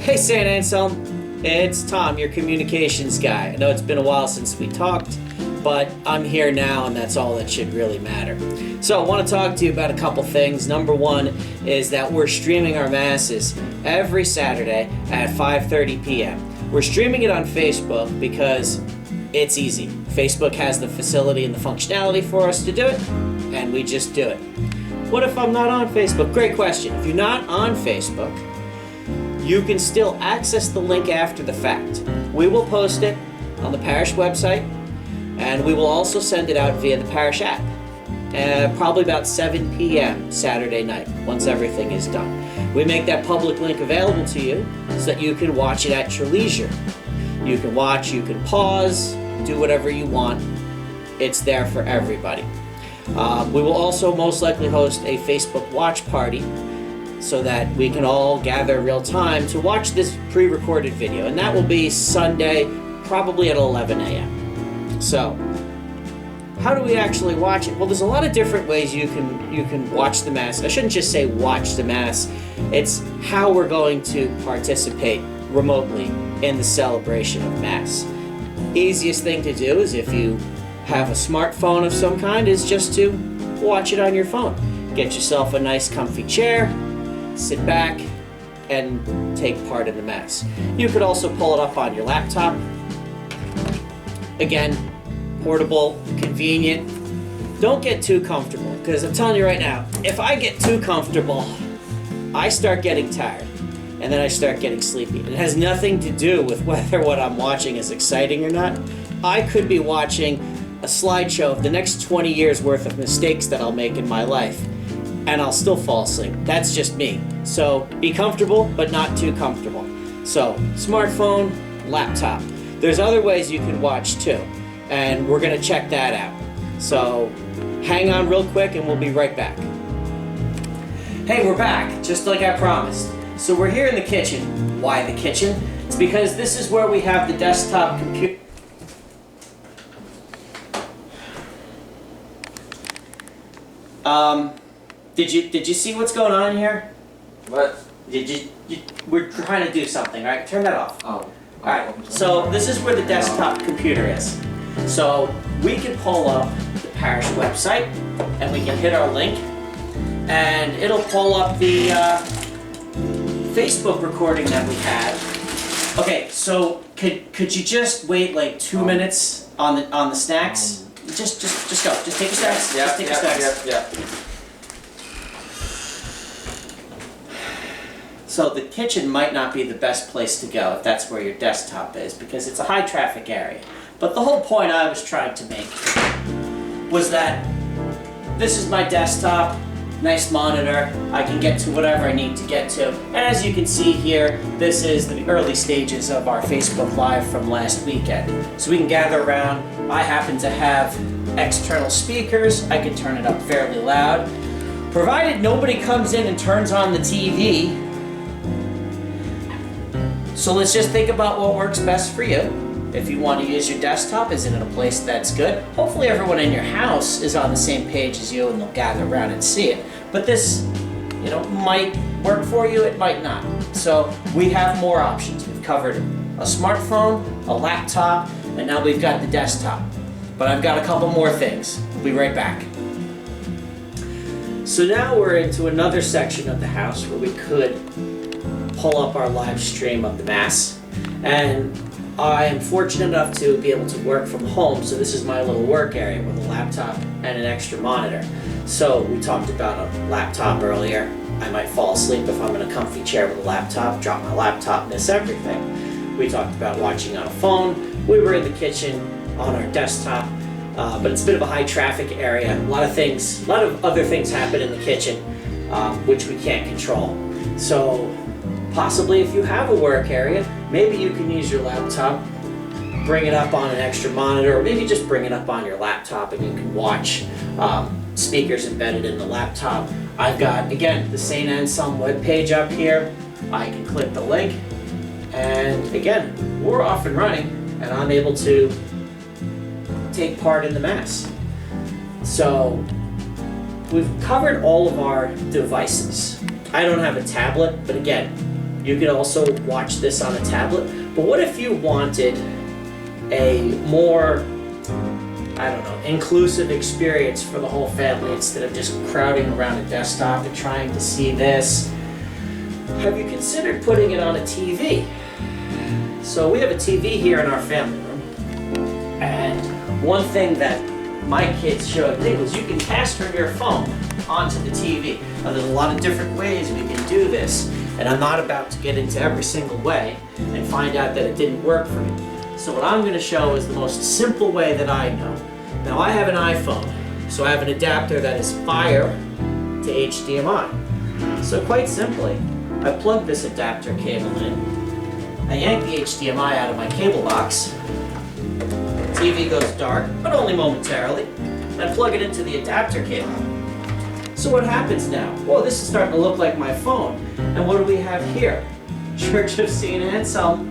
Hey, St. Anselm. It's Tom, your communications guy. I know it's been a while since we talked, but I'm here now, and that's all that should really matter. So I want to talk to you about a couple things. Number one is that we're streaming our masses every Saturday at 5:30 p.m. We're streaming it on Facebook because it's easy. Facebook has the facility and the functionality for us to do it, and we just do it. What if I'm not on Facebook? Great question. If you're not on Facebook, you can still access the link after the fact. We will post it on the parish website, and we will also send it out via the parish app, probably about 7 p.m. Saturday night, once everything is done. We make that public link available to you so that you can watch it at your leisure. You can watch, you can pause, do whatever you want. It's there for everybody. We will also most likely host a Facebook watch party so that we can all gather real time to watch this pre-recorded video, and that will be Sunday, probably at 11 a.m. So, how do we actually watch it? Well, there's a lot of different ways you can watch the Mass. I shouldn't just say watch the Mass. It's how we're going to participate remotely in the celebration of Mass. Easiest thing to do is, if you have a smartphone of some kind, is just to watch it on your phone. Get yourself a nice comfy chair, sit back, and take part in the Mass. You could also pull it up on your laptop. Again, portable, convenient. Don't get too comfortable, because I'm telling you right now, if I get too comfortable, I start getting tired, and then I start getting sleepy. It has nothing to do with whether what I'm watching is exciting or not. I could be watching a slideshow of the next 20 years worth of mistakes that I'll make in my life, and I'll still fall asleep. That's just me. So be comfortable, but not too comfortable. So smartphone, laptop. There's other ways you can watch too, and we're gonna check that out. So hang on real quick and we'll be right back. Hey, we're back, just like I promised. So we're here in the kitchen. Why the kitchen? It's because this is where we have the desktop computer. Did you see what's going on here? What? We're trying to do something, right? Turn that off. Oh. Alright, so this is where the desktop computer is. So we can pull up the parish website, and we can hit our link, and it'll pull up the Facebook recording that we had. Okay, so could you just wait like 2 minutes on the snacks? Just go. Just take your snacks. Yeah, just take your snacks. Yeah. So the kitchen might not be the best place to go if that's where your desktop is, because it's a high traffic area. But the whole point I was trying to make was that this is my desktop, nice monitor, I can get to whatever I need to get to. And as you can see here, this is the early stages of our Facebook Live from last weekend. So we can gather around. I happen to have external speakers, I can turn it up fairly loud. Provided nobody comes in and turns on the TV. So let's just think about what works best for you. If you want to use your desktop, is it in a place that's good? Hopefully everyone in your house is on the same page as you and they'll gather around and see it. But this, might work for you, it might not. So we have more options. We've covered a smartphone, a laptop, and now we've got the desktop. But I've got a couple more things. We'll be right back. So now we're into another section of the house where we could pull up our live stream of the Mass, and I am fortunate enough to be able to work from home, so this is my little work area with a laptop and an extra monitor. So we talked about a laptop earlier. I might fall asleep if I'm in a comfy chair with a laptop, drop my laptop, miss everything. We talked about watching on a phone. We were in the kitchen on our desktop, but it's a bit of a high traffic area. A lot of other things happen in the kitchen, which we can't control. So possibly if you have a work area, maybe you can use your laptop, bring it up on an extra monitor, or maybe just bring it up on your laptop and you can watch speakers embedded in the laptop. I've got, again, the St. Anselm webpage up here. I can click the link, and again, we're off and running, and I'm able to take part in the Mass. So we've covered all of our devices. I don't have a tablet, but again, You can also watch this on a tablet. But what if you wanted a more, I don't know, inclusive experience for the whole family instead of just crowding around a desktop and trying to see this? Have you considered putting it on a TV? So we have a TV here in our family room. And one thing that my kids showed me was you can cast from your phone onto the TV. Now there's a lot of different ways we can do this, and I'm not about to get into every single way and find out that it didn't work for me. So what I'm going to show is the most simple way that I know. Now I have an iPhone, so I have an adapter that is Fire to HDMI. So quite simply, I plug this adapter cable in, I yank the HDMI out of my cable box, TV goes dark, but only momentarily. I plug it into the adapter cable. So what happens now? Well, this is starting to look like my phone. And what do we have here? Church of St. Anselm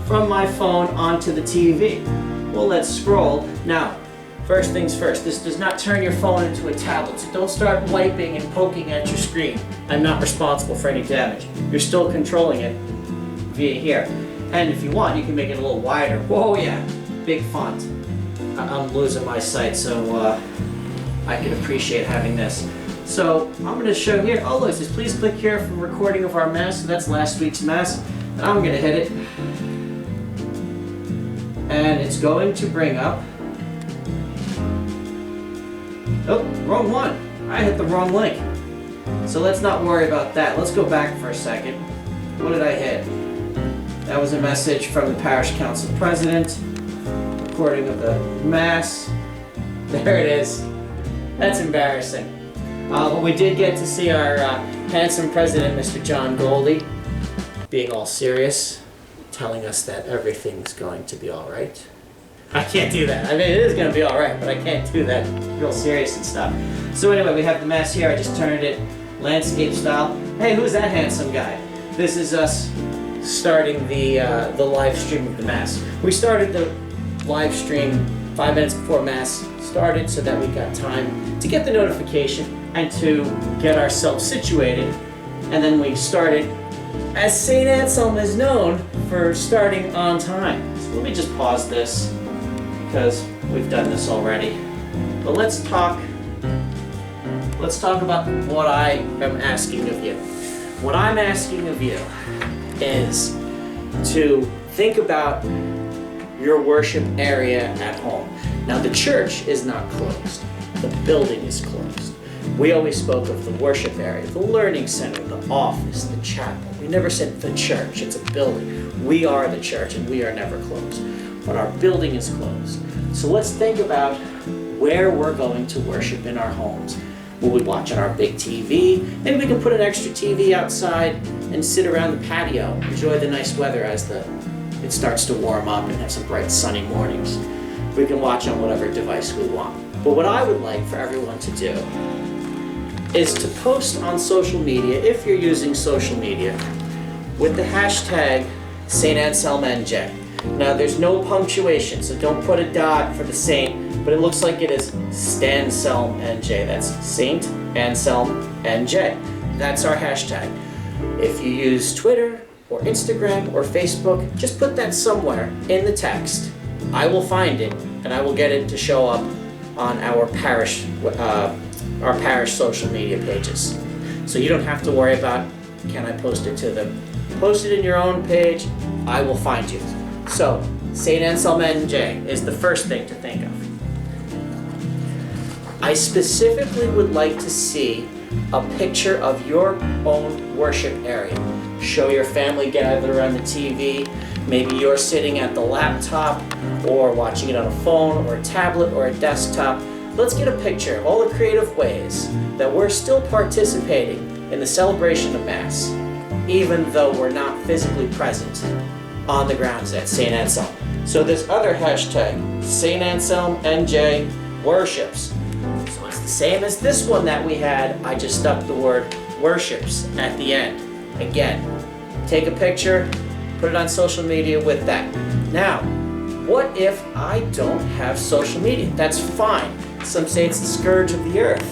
from my phone onto the TV. Well, let's scroll. Now, first things first, this does not turn your phone into a tablet, so don't start wiping and poking at your screen. I'm not responsible for any damage. You're still controlling it via here. And if you want, you can make it a little wider. Whoa, yeah. Big font. I'm losing my sight, so I can appreciate having this. So I'm going to show here. Oh, look, it says please click here for recording of our Mass. So that's last week's Mass. And I'm going to hit it. And it's going to bring up. Oh, wrong one. I hit the wrong link. So let's not worry about that. Let's go back for a second. What did I hit? That was a message from the Parish Council President. Recording of the Mass. There it is. That's embarrassing. But we did get to see our handsome president, Mr. John Goldie, being all serious, telling us that everything's going to be all right. I can't do that. I mean, it is going to be all right, but I can't do that real serious and stuff. So anyway, we have the Mass here. I just turned it landscape style. Hey, who's that handsome guy? This is us starting the live stream of the Mass. We started the live stream 5 minutes before Mass started so that we got time to get the notification and to get ourselves situated. And then we started, as St. Anselm is known for starting on time. So let me just pause this because we've done this already. But let's talk about what I am asking of you. What I'm asking of you is to think about your worship area at home. Now the church is not closed. The building is closed. We always spoke of the worship area, the learning center, the office, the chapel. We never said the church. It's a building. We are the church and we are never closed. But our building is closed. So let's think about where we're going to worship in our homes. Will we watch on our big TV? Maybe we can put an extra TV outside and sit around the patio, enjoy the nice weather as it starts to warm up and have some bright sunny mornings. We can watch on whatever device we want. But what I would like for everyone to do is to post on social media, if you're using social media, with the hashtag St. Anselm NJ. Now there's no punctuation, so don't put a dot for the saint, but it looks like it is Stanselm NJ. That's Saint Anselm NJ. That's our hashtag. If you use Twitter or Instagram or Facebook, just put that somewhere in the text. I will find it and I will get it to show up on our parish social media pages. So you don't have to worry about, can I post it to them? Post it in your own page, I will find you. So, St. Anselm NJ is the first thing to think of. I specifically would like to see a picture of your own worship area. Show your family gathered around the TV. Maybe you're sitting at the laptop or watching it on a phone or a tablet or a desktop. Let's get a picture of all the creative ways that we're still participating in the celebration of Mass, even though we're not physically present on the grounds at St. Anselm. So this other hashtag, St. Anselm NJ worships. So it's the same as this one that we had. I just stuck the word worships at the end. Again, take a picture, put it on social media with that. Now, what if I don't have social media? That's fine. Some say it's the scourge of the earth.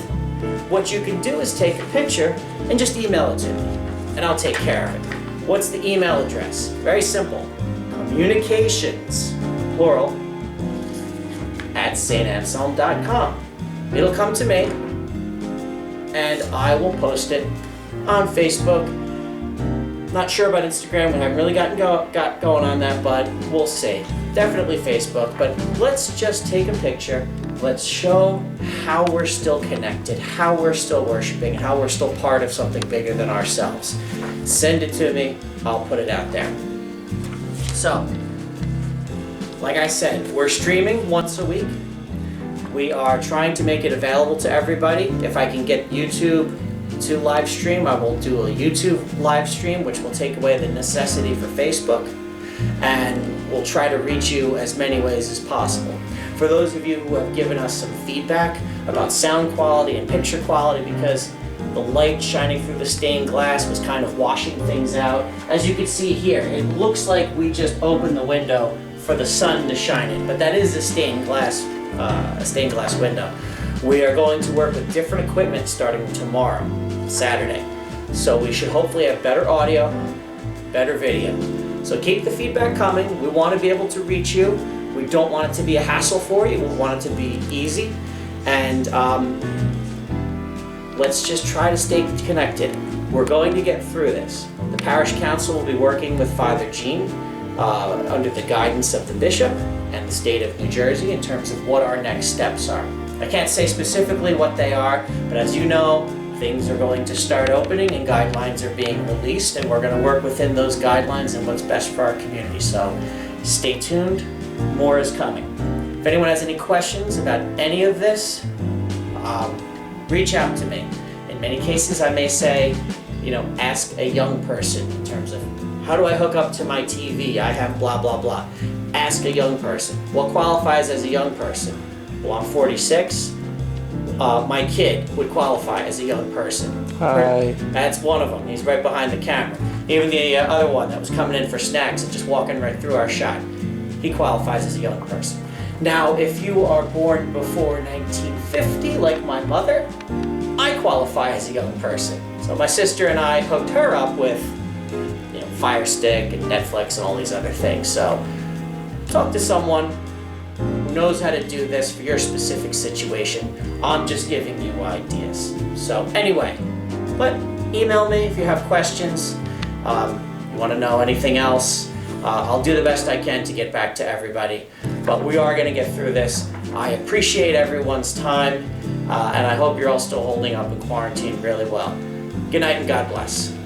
What you can do is take a picture and just email it to me. and I'll take care of it. What's the email address? Very simple. Communications, plural, at stanselm.com. It'll come to me, and I will post it on Facebook. Not sure about Instagram. We haven't really got going on that, but we'll see. Definitely Facebook, but let's just take a picture. Let's show how we're still connected, how we're still worshiping, how we're still part of something bigger than ourselves. Send it to me. I'll put it out there. So, like I said, we're streaming once a week. We are trying to make it available to everybody. If I can get YouTube to live stream, I will do a YouTube live stream, which will take away the necessity for Facebook, and we'll try to reach you as many ways as possible. For those of you who have given us some feedback about sound quality and picture quality, because the light shining through the stained glass was kind of washing things out. As you can see here, it looks like we just opened the window for the sun to shine in, but that is a stained glass window. We are going to work with different equipment starting tomorrow, Saturday. So we should hopefully have better audio, better video. So keep the feedback coming. We want to be able to reach you. We don't want it to be a hassle for you. We want it to be easy. And let's just try to stay connected. We're going to get through this. The parish council will be working with Father Gene under the guidance of the bishop and the state of New Jersey in terms of what our next steps are. I can't say specifically what they are, but as you know, things are going to start opening and guidelines are being released, and we're going to work within those guidelines and what's best for our community. So stay tuned, more is coming. If anyone has any questions about any of this, reach out to me. In many cases, I may say, ask a young person in terms of, how do I hook up to my TV? I have blah, blah, blah. Ask a young person. What qualifies as a young person? Well, I'm 46. My kid would qualify as a young person. Hi. That's one of them. He's right behind the camera. Even the other one that was coming in for snacks and just walking right through our shot, he qualifies as a young person. Now, if you are born before 1950, like my mother, I qualify as a young person. So my sister and I hooked her up with, Fire Stick and Netflix and all these other things. So talk to someone who knows how to do this for your specific situation. I'm just giving you ideas. So anyway, but email me if you have questions. You want to know anything else. I'll do the best I can to get back to everybody. But we are going to get through this. I appreciate everyone's time, and I hope you're all still holding up in quarantine really well. Good night and God bless.